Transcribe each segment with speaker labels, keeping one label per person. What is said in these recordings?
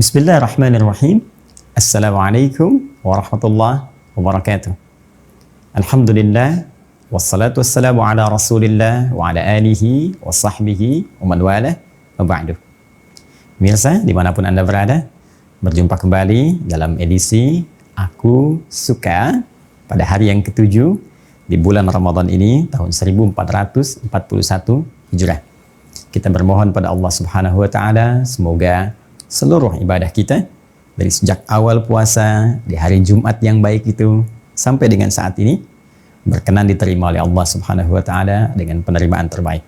Speaker 1: Bismillahirrahmanirrahim. Assalamualaikum warahmatullahi wabarakatuh. Alhamdulillah, wassalatu wassalamu ala rasulillah wa ala alihi wa sahbihi wa man walah wa ba'du. Pemirsa, dimanapun Anda berada, berjumpa kembali dalam edisi Aku Suka pada hari yang ke-7 di bulan Ramadan ini tahun 1441 Hijrah. Kita bermohon pada Allah Subhanahu wa taala semoga seluruh ibadah kita dari sejak awal puasa di hari Jumat yang baik itu sampai dengan saat ini berkenan diterima oleh Allah Subhanahu wa taala dengan penerimaan terbaik.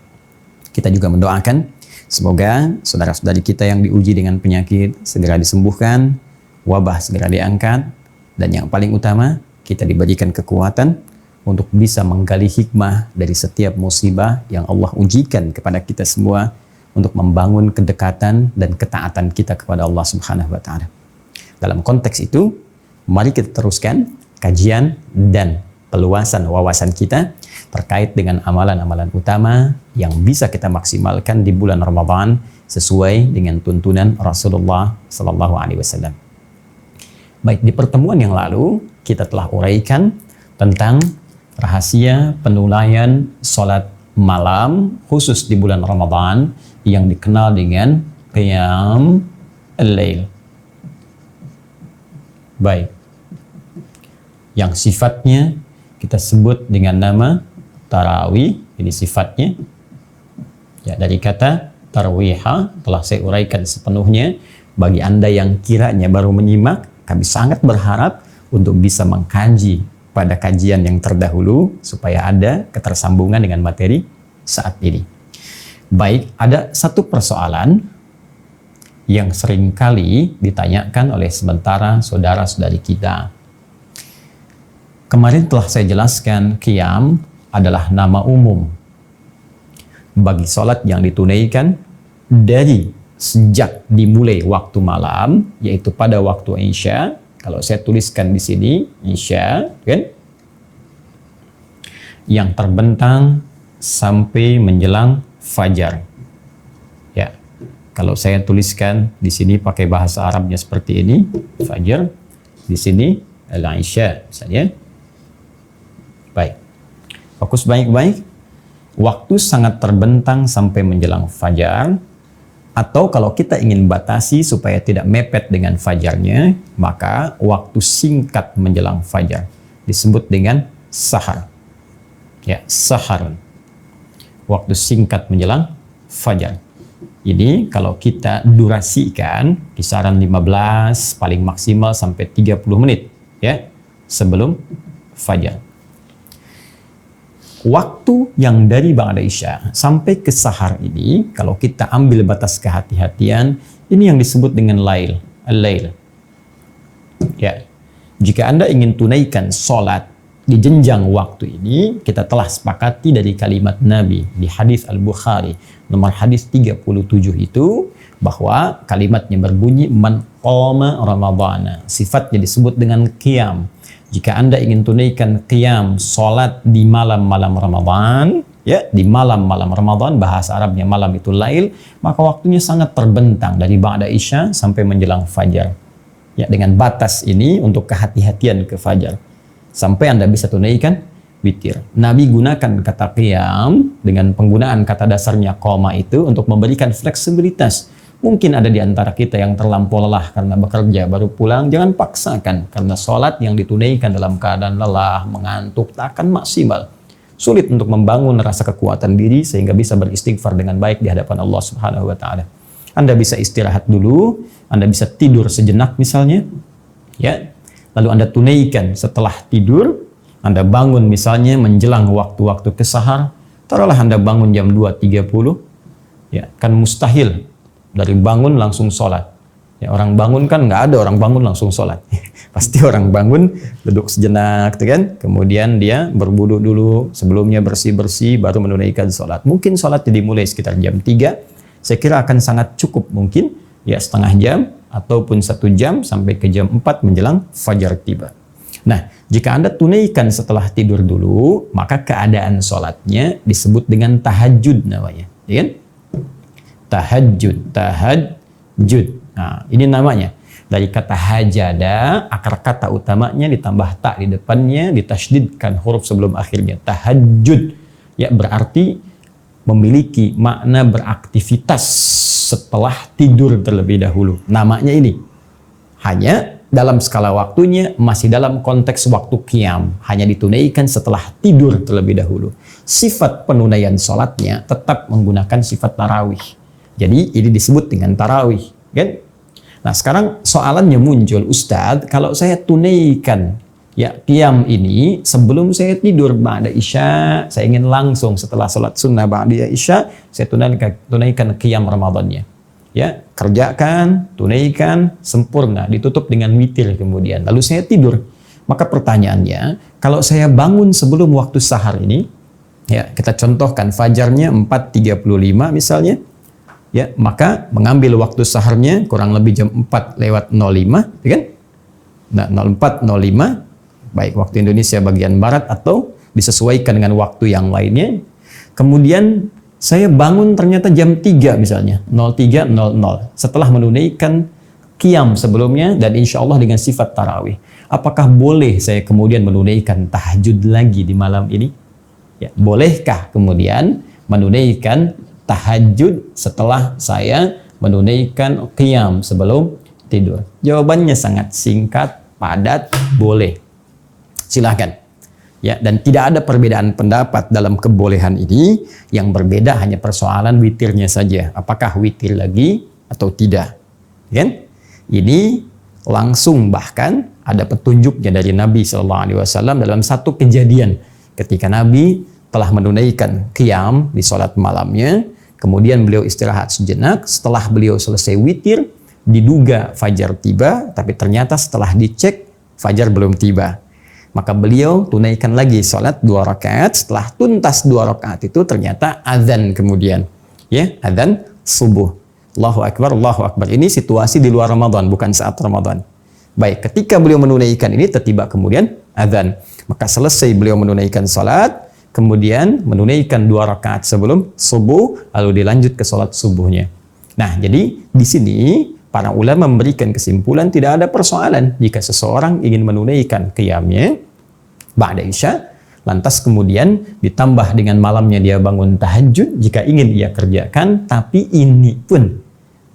Speaker 1: Kita juga mendoakan semoga saudara-saudari kita yang diuji dengan penyakit segera disembuhkan, wabah segera diangkat, dan yang paling utama kita diberikan kekuatan untuk bisa menggali hikmah dari setiap musibah yang Allah ujikan kepada kita semua untuk membangun kedekatan dan ketaatan kita kepada Allah Subhanahu wa taala. Dalam konteks itu, mari kita teruskan kajian dan peluasan wawasan kita terkait dengan amalan-amalan utama yang bisa kita maksimalkan di bulan Ramadan sesuai dengan tuntunan Rasulullah sallallahu alaihi wasallam. Baik, di pertemuan yang lalu kita telah uraikan tentang rahasia penunaian salat malam khusus di bulan Ramadan yang dikenal dengan Qiyam al-Lail. Baik. Yang sifatnya kita sebut dengan nama tarawih, ini sifatnya. Ya, dari kata tarwiha telah saya uraikan sepenuhnya. Bagi Anda yang kiranya baru menyimak, kami sangat berharap untuk bisa mengkaji pada kajian yang terdahulu supaya ada ketersambungan dengan materi saat ini. Baik, ada satu persoalan yang seringkali ditanyakan oleh sementara saudara-saudari kita. Kemarin telah saya jelaskan, qiyam adalah nama umum bagi sholat yang ditunaikan dari sejak dimulai waktu malam, yaitu pada waktu Isya. Kalau saya tuliskan di sini, Isya, kan? Yang terbentang sampai menjelang fajar. Ya, kalau saya tuliskan di sini pakai bahasa Arabnya seperti ini, fajar. Di sini al-Isya, misalnya. Baik, fokus baik-baik. Waktu sangat terbentang sampai menjelang fajar. Atau kalau kita ingin batasi supaya tidak mepet dengan fajarnya, maka waktu singkat menjelang fajar disebut dengan sahar. Ya, saharun. Waktu singkat menjelang fajar. Ini kalau kita durasikan kisaran 15 paling maksimal sampai 30 menit ya sebelum fajar. Waktu yang dari ba'da Isya sampai ke sahar ini kalau kita ambil batas kehati-hatian, ini yang disebut dengan lail, al-lail. Ya. Jika Anda ingin tunaikan salat di jenjang waktu ini, kita telah sepakati dari kalimat Nabi di hadis Al-Bukhari nomor hadis 37 itu, bahwa kalimatnya berbunyi man qama ramadhana. Sifatnya disebut dengan qiyam. Jika Anda ingin tunaikan qiyam, salat di malam-malam Ramadan, ya, di malam-malam Ramadan, bahasa Arabnya malam itu lail, maka waktunya sangat terbentang dari ba'da Isya sampai menjelang fajar. Ya, dengan batas ini untuk kehati-hatian ke fajar. Sampai Anda bisa tunaikan witir. Nabi gunakan kata qiyam dengan penggunaan kata dasarnya qoma itu untuk memberikan fleksibilitas. Mungkin ada di antara kita yang terlampau lelah karena bekerja baru pulang, jangan paksakan karena sholat yang ditunaikan dalam keadaan lelah, mengantuk, tak akan maksimal. Sulit untuk membangun rasa kekuatan diri sehingga bisa beristighfar dengan baik di hadapan Allah Subhanahu wa taala. Anda bisa istirahat dulu, Anda bisa tidur sejenak misalnya, ya. Lalu Anda tunaikan setelah tidur, Anda bangun misalnya menjelang waktu-waktu kesahar, taruhlah Anda bangun jam 2.30, ya, kan mustahil dari bangun langsung sholat. Ya, orang bangun kan nggak ada orang bangun langsung sholat. Pasti orang bangun, duduk sejenak, kan? Kemudian dia berwudu dulu, sebelumnya bersih-bersih, baru menunaikan sholat. Mungkin sholat dimulai sekitar jam 3, saya kira akan sangat cukup mungkin, ya setengah jam, ataupun 1 jam sampai ke jam 4 menjelang fajar tiba. Nah, jika Anda tunaikan setelah tidur dulu, maka keadaan sholatnya disebut dengan tahajud namanya. Ya kan? Tahajud. Nah, ini namanya. Dari kata hajada, akar kata utamanya ditambah tak di depannya, ditasydidkan huruf sebelum akhirnya. Tahajud. Ya, berarti memiliki makna beraktivitas setelah tidur terlebih dahulu. Namanya ini. Hanya dalam skala waktunya masih dalam konteks waktu qiyam. Hanya ditunaikan setelah tidur terlebih dahulu. Sifat penunaian sholatnya tetap menggunakan sifat tarawih. Jadi ini disebut dengan tarawih. Kan? Nah, sekarang soalannya muncul, Ustadz, kalau saya tunaikan ya qiyam ini sebelum saya tidur ba'da isya, saya ingin langsung setelah sholat sunnah ba'da isya, saya tunaikan qiyam Ramadannya. Ya, kerjakan, tunaikan, sempurna, ditutup dengan witir kemudian. Lalu saya tidur. Maka pertanyaannya, kalau saya bangun sebelum waktu sahar ini, ya kita contohkan fajarnya 4.35 misalnya, ya, maka mengambil waktu saharnya kurang lebih jam 4:05, ya kan? Nah, 04:05, baik waktu Indonesia bagian barat atau disesuaikan dengan waktu yang lainnya. Kemudian saya bangun ternyata jam 3 misalnya, 03:00, setelah menunaikan qiyam sebelumnya dan insya Allah dengan sifat tarawih. Apakah boleh saya kemudian menunaikan tahajud lagi di malam ini? Ya, bolehkah kemudian menunaikan tahajud setelah saya menunaikan qiyam sebelum tidur? Jawabannya sangat singkat, padat, boleh. Silahkan. Ya, dan tidak ada perbedaan pendapat dalam kebolehan ini. Yang berbeda hanya persoalan witirnya saja. Apakah witir lagi atau tidak? Kan? Ini langsung bahkan ada petunjuknya dari Nabi SAW dalam satu kejadian ketika Nabi telah menunaikan qiyam di sholat malamnya. Kemudian beliau istirahat sejenak. Setelah beliau selesai witir, diduga fajar tiba, tapi ternyata setelah dicek fajar belum tiba. Maka beliau tunaikan lagi sholat 2 rakaat. Setelah tuntas 2 rakaat itu ternyata azan kemudian. Ya, azan subuh. Allahu Akbar, Allahu Akbar. Ini situasi di luar Ramadan, bukan saat Ramadan. Baik, ketika beliau menunaikan ini, tiba kemudian azan. Maka selesai beliau menunaikan sholat, kemudian menunaikan 2 rakaat sebelum subuh, lalu dilanjut ke sholat subuhnya. Nah, jadi di sini para ulama memberikan kesimpulan tidak ada persoalan jika seseorang ingin menunaikan qiyamnya ba'da isya, lantas kemudian ditambah dengan malamnya dia bangun tahajud jika ingin ia kerjakan, tapi ini pun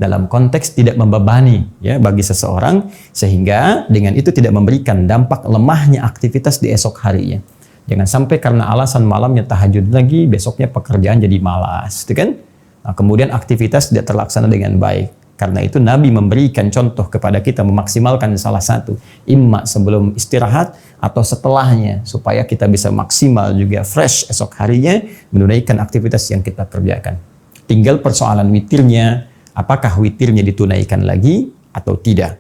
Speaker 1: dalam konteks tidak membebani ya bagi seseorang, sehingga dengan itu tidak memberikan dampak lemahnya aktivitas di esok harinya. Jangan sampai karena alasan malamnya tahajud lagi, besoknya pekerjaan jadi malas, gitu kan? Nah, kemudian aktivitas tidak terlaksana dengan baik. Karena itu Nabi memberikan contoh kepada kita memaksimalkan salah satu, imma sebelum istirahat atau setelahnya, supaya kita bisa maksimal juga fresh esok harinya menunaikan aktivitas yang kita kerjakan. Tinggal persoalan witirnya, apakah witirnya ditunaikan lagi atau tidak.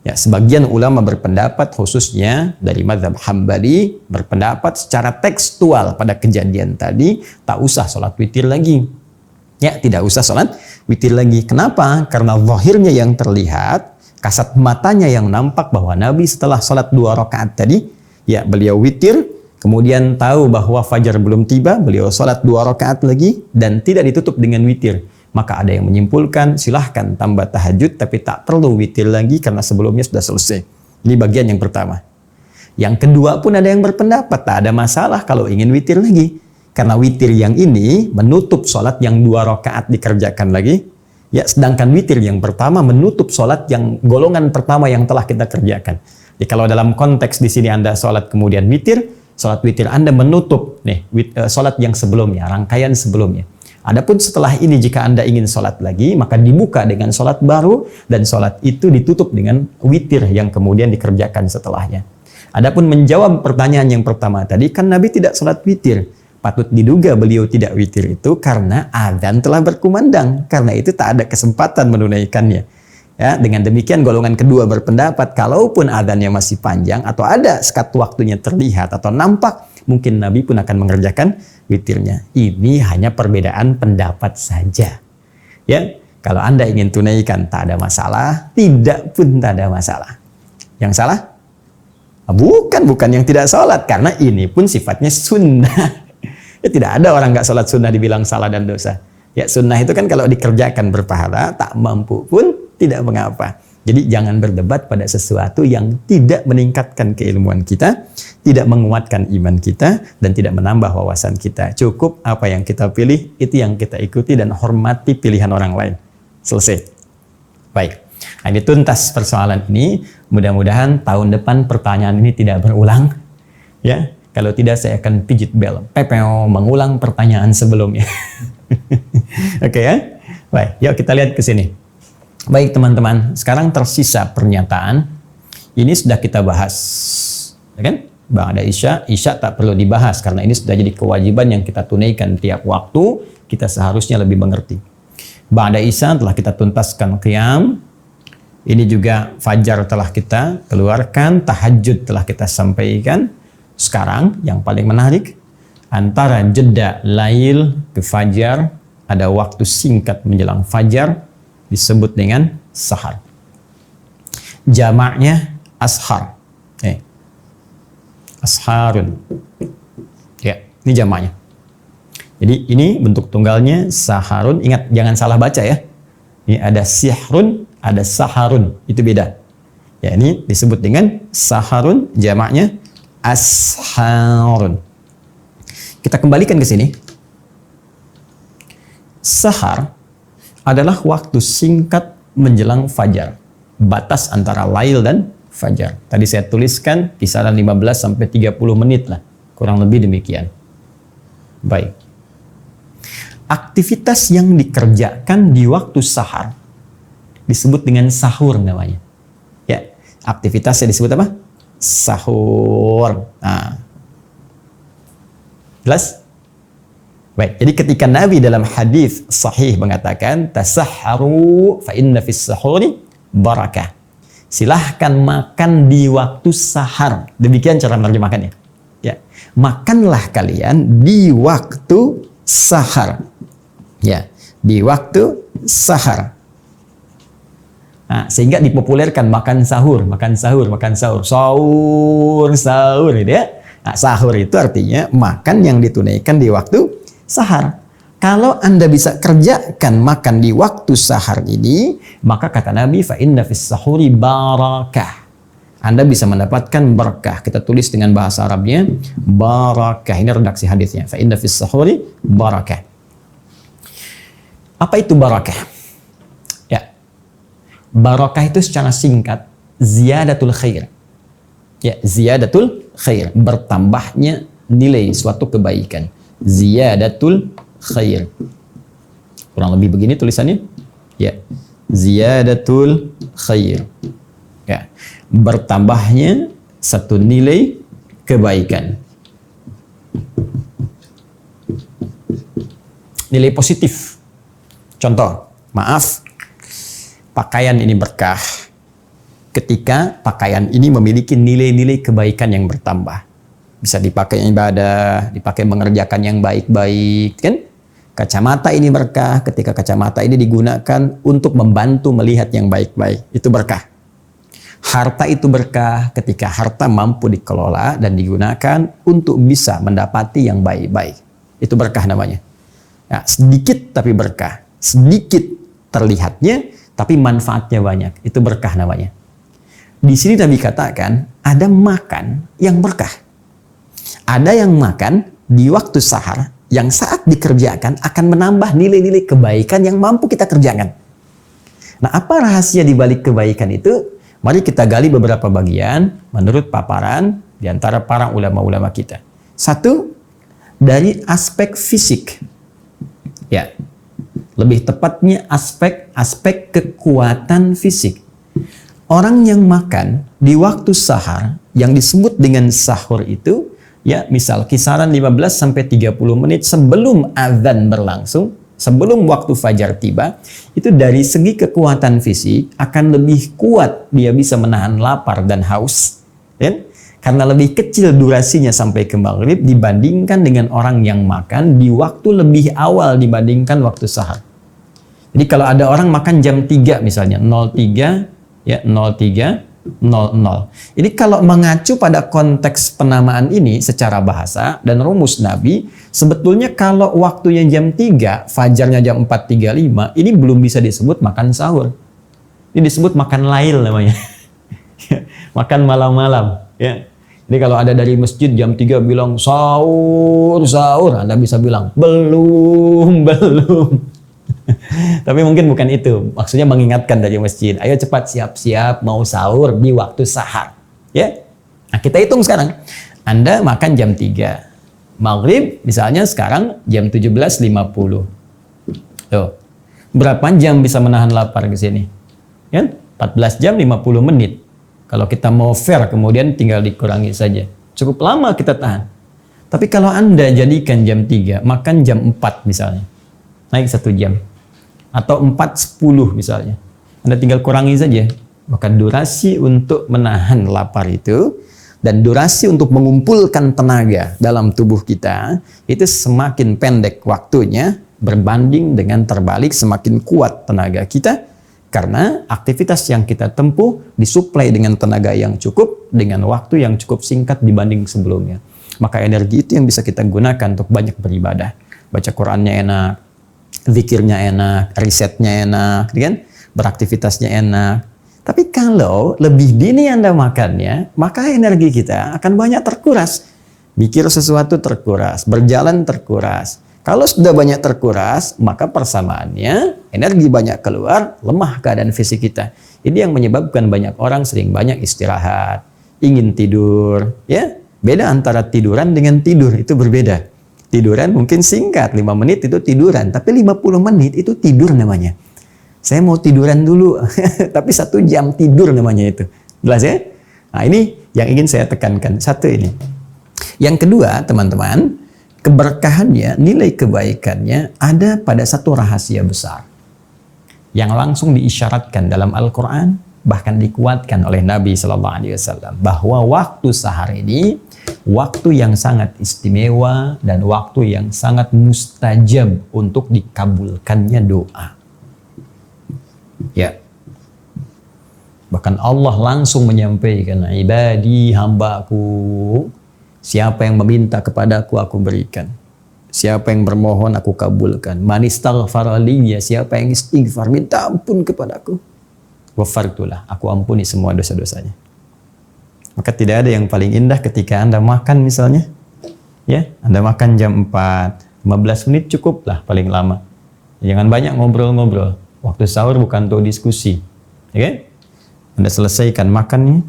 Speaker 1: Ya, sebagian ulama berpendapat, khususnya dari mazhab Hambali, berpendapat secara tekstual pada kejadian tadi tak usah sholat witir lagi. Ya, tidak usah sholat witir lagi. Kenapa? Karena zahirnya yang terlihat, kasat matanya yang nampak bahwa Nabi setelah sholat 2 rakaat tadi, ya beliau witir, kemudian tahu bahwa fajar belum tiba, beliau sholat 2 rakaat lagi dan tidak ditutup dengan witir. Maka ada yang menyimpulkan, silahkan tambah tahajud tapi tak perlu witir lagi karena sebelumnya sudah selesai. Ini bagian yang pertama. Yang kedua pun ada yang berpendapat tak ada masalah kalau ingin witir lagi. Karena witir yang ini menutup sholat yang 2 rakaat dikerjakan lagi. Ya, sedangkan witir yang pertama menutup sholat yang golongan pertama yang telah kita kerjakan. Jadi kalau dalam konteks di sini Anda sholat kemudian witir, sholat witir Anda menutup nih sholat yang sebelumnya, rangkaian sebelumnya. Adapun setelah ini jika Anda ingin sholat lagi, maka dibuka dengan sholat baru dan sholat itu ditutup dengan witir yang kemudian dikerjakan setelahnya. Adapun menjawab pertanyaan yang pertama tadi, kan Nabi tidak sholat witir. Patut diduga beliau tidak witir itu karena adzan telah berkumandang. Karena itu tak ada kesempatan menunaikannya. Ya, dengan demikian golongan kedua berpendapat, kalaupun adzannya masih panjang atau ada sekat waktunya terlihat atau nampak, mungkin Nabi pun akan mengerjakan witirnya. Ini hanya perbedaan pendapat saja. Ya, kalau Anda ingin tunaikan tak ada masalah, tidak pun tak ada masalah. Yang salah? Bukan yang tidak sholat, karena ini pun sifatnya sunnah. Ya, tidak ada orang nggak sholat sunnah dibilang salah dan dosa. Ya, sunnah itu kan kalau dikerjakan berpahala, tak mampu pun tidak mengapa. Jadi jangan berdebat pada sesuatu yang tidak meningkatkan keilmuan kita, tidak menguatkan iman kita, dan tidak menambah wawasan kita. Cukup apa yang kita pilih, itu yang kita ikuti dan hormati pilihan orang lain. Selesai. Baik. Nah, ini tuntas persoalan ini. Mudah-mudahan tahun depan pertanyaan ini tidak berulang. Ya, kalau tidak saya akan pijit bel. Pepeo mengulang pertanyaan sebelumnya. Oke ya. Baik, yuk kita lihat ke sini. Baik teman-teman, sekarang tersisa pernyataan. Ini sudah kita bahas, ya kan? Ba'da Isya tak perlu dibahas karena ini sudah jadi kewajiban yang kita tunaikan tiap waktu. Kita seharusnya lebih mengerti. Ba'da Isya telah kita tuntaskan qiyam. Ini juga fajar telah kita keluarkan, tahajud telah kita sampaikan. Sekarang yang paling menarik, antara jeda lail ke fajar ada waktu singkat menjelang fajar, disebut dengan sahar. Jamaknya ashar. Asharun. Ya, ini jamaknya. Jadi ini bentuk tunggalnya saharun. Ingat, jangan salah baca ya. Ini ada sihrun, ada saharun. Itu beda. Ya, ini disebut dengan saharun, jamaknya asharun. Kita kembalikan ke sini. Sahar adalah waktu singkat menjelang fajar. Batas antara lail dan fajar. Tadi saya tuliskan kisaran 15 sampai 30 menit lah. Kurang lebih demikian. Baik. Aktivitas yang dikerjakan di waktu sahar disebut dengan sahur namanya. Ya, aktivitasnya disebut apa? Sahur. Nah. Jelas? Baik, jadi ketika Nabi dalam hadis sahih mengatakan tasahharu fa inna fis sahuri barakah. Silahkan makan di waktu sahar. Demikian cara menerjemahkannya. Ya, makanlah kalian di waktu sahar. Ya, di waktu sahar. Nah, sehingga dipopulerkan makan sahur, makan sahur, makan sahur, sahur gitu ya. Nah, sahur itu artinya makan yang ditunaikan di waktu sahar. Kalau Anda bisa kerjakan makan di waktu sahar ini, maka kata Nabi, fa inna fis sahuri barakah. Anda bisa mendapatkan berkah. Kita tulis dengan bahasa Arabnya barakah. Ini redaksi hadisnya. Fa inna fis sahuri barakah. Apa itu barakah? Ya. Barakah itu secara singkat ziyadatul khair. Ya, ziyadatul khair, bertambahnya nilai suatu kebaikan. Ziyadatul khair. Kurang lebih begini tulisannya. Ya. Ziyadatul khair. Ya. Bertambahnya satu nilai kebaikan. Nilai positif. Contoh, maaf, pakaian ini berkah ketika pakaian ini memiliki nilai-nilai kebaikan yang bertambah. Bisa dipakai ibadah, dipakai mengerjakan yang baik-baik, kan? Kacamata ini berkah ketika kacamata ini digunakan untuk membantu melihat yang baik-baik. Itu berkah. Harta itu berkah ketika harta mampu dikelola dan digunakan untuk bisa mendapati yang baik-baik. Itu berkah namanya. Ya, sedikit tapi berkah. Sedikit terlihatnya tapi manfaatnya banyak. Itu berkah namanya. Di sini Nabi katakan ada makan yang berkah. Ada yang makan di waktu sahar yang saat dikerjakan akan menambah nilai-nilai kebaikan yang mampu kita kerjakan. Nah, apa rahasia di balik kebaikan itu? Mari kita gali beberapa bagian menurut paparan di antara para ulama-ulama kita. Satu, dari aspek fisik. Ya. Lebih tepatnya aspek kekuatan fisik. Orang yang makan di waktu sahar yang disebut dengan sahur itu, ya, misal kisaran 15 sampai 30 menit sebelum azan berlangsung, sebelum waktu fajar tiba, itu dari segi kekuatan fisik akan lebih kuat dia bisa menahan lapar dan haus, ya? Karena lebih kecil durasinya sampai ke maghrib dibandingkan dengan orang yang makan di waktu lebih awal dibandingkan waktu sahar. Jadi kalau ada orang makan jam 3 misalnya, 03, ya 03, 00. Ini kalau mengacu pada konteks penamaan ini secara bahasa dan rumus Nabi, sebetulnya kalau waktunya jam 3, fajarnya jam 4.35, ini belum bisa disebut makan sahur. Ini disebut makan lail namanya. Makan malam-malam. Ya. Jadi kalau ada dari masjid jam 3 bilang sahur, sahur, Anda bisa bilang belum, belum. Tapi mungkin bukan itu. Maksudnya mengingatkan dari masjid. Ayo cepat siap-siap mau sahur di waktu sahar. Ya. Nah, kita hitung sekarang. Anda makan jam 3. Maghrib misalnya sekarang jam 17.50. Tuh. Berapa jam bisa menahan lapar ke sini? Kan? 14 jam 50 menit. Kalau kita mau fair kemudian tinggal dikurangi saja. Cukup lama kita tahan. Tapi kalau Anda jadikan jam 3, makan jam 4 misalnya. Naik 1 jam. Atau 4.10 misalnya. Anda tinggal kurangi saja. Maka durasi untuk menahan lapar itu dan durasi untuk mengumpulkan tenaga dalam tubuh kita itu semakin pendek waktunya berbanding dengan terbalik semakin kuat tenaga kita karena aktivitas yang kita tempuh disuplai dengan tenaga yang cukup dengan waktu yang cukup singkat dibanding sebelumnya. Maka energi itu yang bisa kita gunakan untuk banyak beribadah. Baca Qur'annya enak, zikirnya enak, risetnya enak, kan? Beraktivitasnya enak. Tapi kalau lebih dini Anda makannya, maka energi kita akan banyak terkuras. Mikir sesuatu terkuras, berjalan terkuras. Kalau sudah banyak terkuras, maka persamaannya energi banyak keluar, lemah keadaan fisik kita. Ini yang menyebabkan banyak orang sering banyak istirahat, ingin tidur. Ya, beda antara tiduran dengan tidur, itu berbeda. Tiduran mungkin singkat, 5 menit itu tiduran, tapi 50 menit itu tidur namanya. Saya mau tiduran dulu, tapi 1 jam tidur namanya itu. Jelas ya? Nah ini yang ingin saya tekankan. Satu ini. Yang kedua teman-teman, keberkahannya, nilai kebaikannya ada pada satu rahasia besar. Yang langsung diisyaratkan dalam Al-Quran, bahkan dikuatkan oleh Nabi SAW. Bahwa waktu sahar ini, waktu yang sangat istimewa dan waktu yang sangat mustajab untuk dikabulkannya doa. Ya. Bahkan Allah langsung menyampaikan, ibadi hambaku, siapa yang meminta kepadaku aku berikan. Siapa yang bermohon aku kabulkan. Man istaghfara li, siapa yang istighfar minta ampun kepadaku. Ghafartulah, aku ampuni semua dosa-dosanya. Maka tidak ada yang paling indah ketika Anda makan misalnya. Ya, Anda makan jam 4, 15 menit cukuplah paling lama. Jangan banyak ngobrol-ngobrol. Waktu sahur bukan untuk diskusi. Okay? Anda selesaikan makannya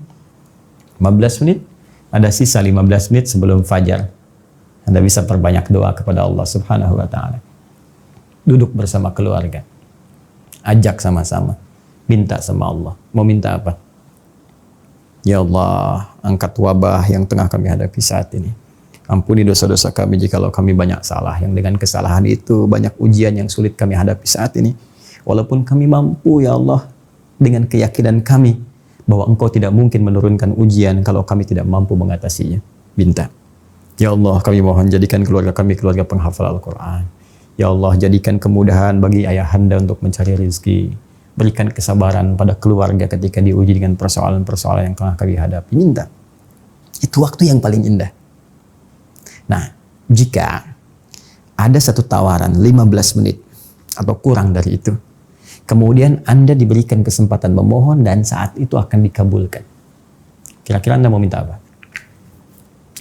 Speaker 1: 15 menit, ada sisa 15 menit sebelum fajar. Anda bisa perbanyak doa kepada Allah Subhanahu wa taala. Duduk bersama keluarga. Ajak sama-sama. Minta sama Allah. Mau minta apa? Ya Allah, angkat wabah yang tengah kami hadapi saat ini. Ampuni dosa-dosa kami jikalau kami banyak salah. Yang dengan kesalahan itu banyak ujian yang sulit kami hadapi saat ini. Walaupun kami mampu ya Allah dengan keyakinan kami bahwa Engkau tidak mungkin menurunkan ujian kalau kami tidak mampu mengatasinya. Minta. Ya Allah, kami mohon jadikan keluarga kami keluarga penghafal Al-Quran. Ya Allah, jadikan kemudahan bagi ayahanda untuk mencari rezeki. Berikan kesabaran pada keluarga ketika diuji dengan persoalan-persoalan yang tengah kami hadapi. Minta. Itu waktu yang paling indah. Nah, jika ada satu tawaran 15 menit atau kurang dari itu, kemudian Anda diberikan kesempatan memohon dan saat itu akan dikabulkan. Kira-kira Anda mau minta apa?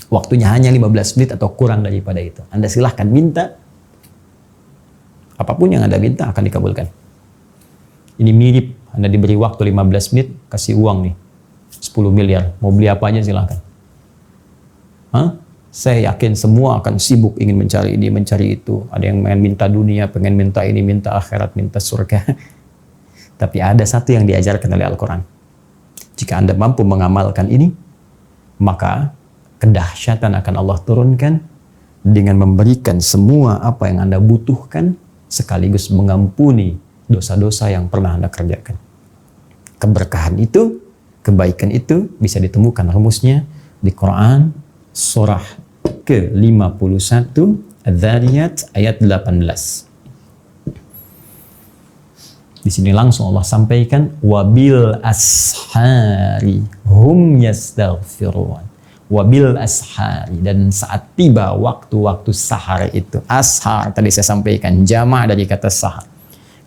Speaker 1: Waktunya hanya 15 menit atau kurang daripada itu. Anda silahkan minta. Apapun yang Anda minta akan dikabulkan. Ini mirip, Anda diberi waktu 15 menit, kasih uang nih, 10 miliar. Mau beli apa aja silahkan. Hah? Saya yakin semua akan sibuk ingin mencari ini, mencari itu. Ada yang pengen minta dunia, pengen minta ini, minta akhirat, minta surga. Tapi ada satu yang diajarkan oleh Al-Quran. Jika Anda mampu mengamalkan ini, maka kedahsyatan akan Allah turunkan dengan memberikan semua apa yang Anda butuhkan, sekaligus mengampuni dosa-dosa yang pernah Anda kerjakan. Keberkahan itu, kebaikan itu bisa ditemukan rumusnya di Quran surah ke-51 Adz-Dzariyat ayat 18. Di sini langsung Allah sampaikan wabil ashari hum yastaghfirun. Wabil ashari, dan saat tiba waktu-waktu sahar itu. Ashar tadi saya sampaikan jamak dari kata sahar.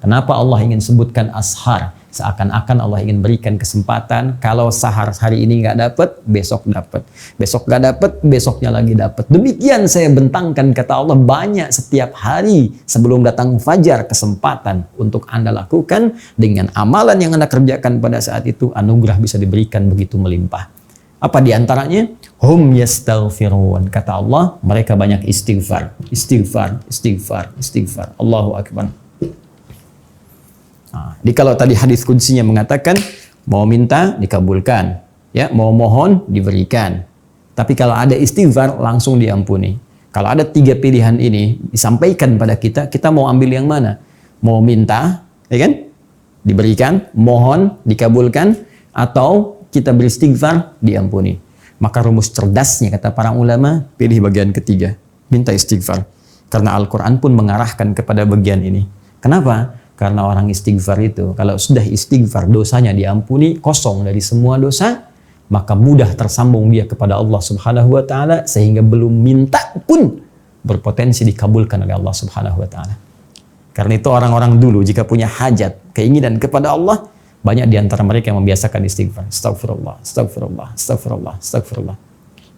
Speaker 1: Kenapa Allah ingin sebutkan ashar? Seakan-akan Allah ingin berikan kesempatan, kalau sahar hari ini nggak dapat, besok dapat. Besok nggak dapat, besoknya lagi dapat. Demikian saya bentangkan, kata Allah, banyak setiap hari sebelum datang fajar kesempatan untuk Anda lakukan. Dengan amalan yang Anda kerjakan pada saat itu, anugerah bisa diberikan begitu melimpah. Apa diantaranya? Hum yastaghfirun. Kata Allah, mereka banyak istighfar. Istighfar, istighfar, istighfar. Allahu Akbar. Jadi kalau tadi hadis qudsinya mengatakan mau minta dikabulkan, ya, mau mohon diberikan. Tapi kalau ada istighfar langsung diampuni. Kalau ada 3 pilihan ini disampaikan pada kita, kita mau ambil yang mana? Mau minta, ya kan? Diberikan, mohon dikabulkan, atau kita beristighfar diampuni. Maka rumus cerdasnya kata para ulama, pilih bagian ketiga, minta istighfar. Karena Al-Quran pun mengarahkan kepada bagian ini. Kenapa? Karena orang istighfar itu, kalau sudah istighfar, dosanya diampuni, kosong dari semua dosa, maka mudah tersambung dia kepada Allah Subhanahu wa Ta'ala, sehingga belum minta pun berpotensi dikabulkan oleh Allah Subhanahu wa Ta'ala. Karena itu orang-orang dulu jika punya hajat, keinginan kepada Allah, banyak di antara mereka yang membiasakan istighfar. Astagfirullah, astagfirullah, astagfirullah, astagfirullah.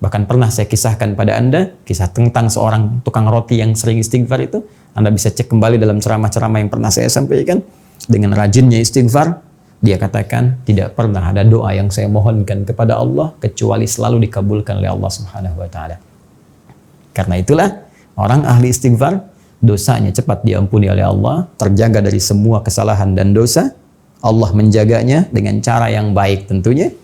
Speaker 1: Bahkan pernah saya kisahkan pada Anda, kisah tentang seorang tukang roti yang sering istighfar itu. Anda bisa cek kembali dalam ceramah-ceramah yang pernah saya sampaikan. Dengan rajinnya istighfar, dia katakan, tidak pernah ada doa yang saya mohonkan kepada Allah kecuali selalu dikabulkan oleh Allah Subhanahu wa Ta'ala. Karena itulah orang ahli istighfar, dosanya cepat diampuni oleh Allah, terjaga dari semua kesalahan dan dosa. Allah menjaganya dengan cara yang baik tentunya.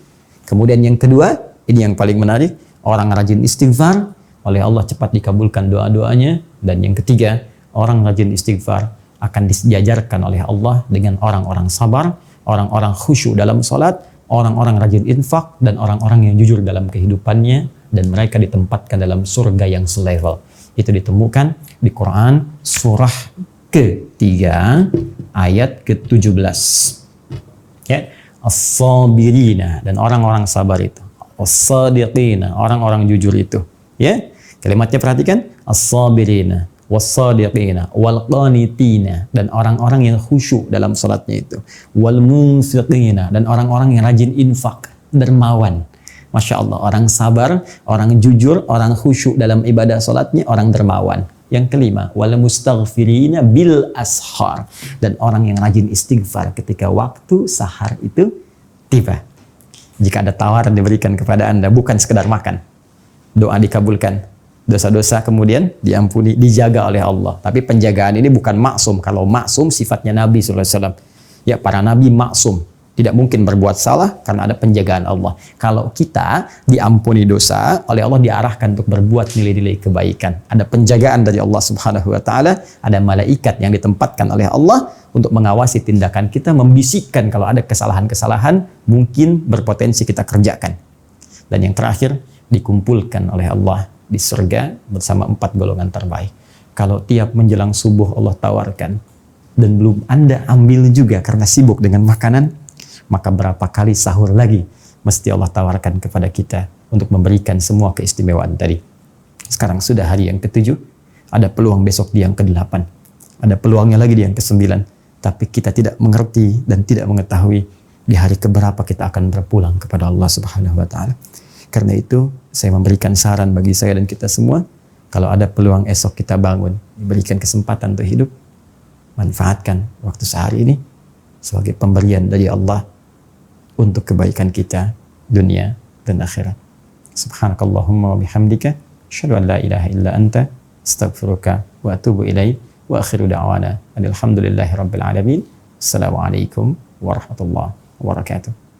Speaker 1: Kemudian yang kedua, ini yang paling menarik, orang rajin istighfar, oleh Allah cepat dikabulkan doa-doanya. Dan yang ketiga, orang rajin istighfar akan disejajarkan oleh Allah dengan orang-orang sabar, orang-orang khusyuk dalam salat, orang-orang rajin infak, dan orang-orang yang jujur dalam kehidupannya, dan mereka ditempatkan dalam surga yang selevel. Itu ditemukan di Quran surah ketiga ayat ke-17. Ya, as-sabirina, dan orang-orang sabar itu. As-sadiqina, orang-orang jujur itu. Ya, kalimatnya perhatikan, as-sabirina, was-sadiqina, wal-qanitina, dan orang-orang yang khusyuk dalam salatnya itu. Wal-munfiqina, dan orang-orang yang rajin infak, dermawan. Masya Allah, orang sabar, orang jujur, orang khusyuk dalam ibadah salatnya, orang dermawan. Yang kelima, wal mustaghfirina bil ashar, dan orang yang rajin istighfar ketika waktu sahar itu tiba. Jika ada tawaran diberikan kepada Anda, bukan sekedar makan, doa dikabulkan, dosa-dosa kemudian diampuni, dijaga oleh Allah. Tapi penjagaan ini bukan maksum. Kalau maksum sifatnya Nabi SAW. Ya, para Nabi maksum, tidak mungkin berbuat salah karena ada penjagaan Allah. Kalau kita diampuni dosa, oleh Allah diarahkan untuk berbuat nilai-nilai kebaikan. Ada penjagaan dari Allah Subhanahu wa Ta'ala, ada malaikat yang ditempatkan oleh Allah untuk mengawasi tindakan kita, membisikkan kalau ada kesalahan-kesalahan mungkin berpotensi kita kerjakan. Dan yang terakhir, dikumpulkan oleh Allah di surga bersama 4 golongan terbaik. Kalau tiap menjelang subuh Allah tawarkan dan belum Anda ambil juga karena sibuk dengan makanan, maka berapa kali sahur lagi mesti Allah tawarkan kepada kita untuk memberikan semua keistimewaan tadi. Sekarang sudah hari yang ke-7, ada peluang besok di yang ke-8, ada peluangnya lagi di yang ke-9, tapi kita tidak mengerti dan tidak mengetahui di hari keberapa kita akan berpulang kepada Allah Subhanahu wa Ta'ala. Karena itu saya memberikan saran bagi saya dan kita semua, kalau ada peluang esok kita bangun, diberikan kesempatan untuk hidup, manfaatkan waktu sehari ini sebagai pemberian dari Allah untuk kebaikan kita dunia dan akhirat. Subhanakallahumma wa bihamdika asyhadu an la ilaha illa anta astaghfiruka wa atubu ilaik wa akhiru da'wana alhamdulillahi rabbil alamin. Assalamualaikum warahmatullahi wabarakatuh.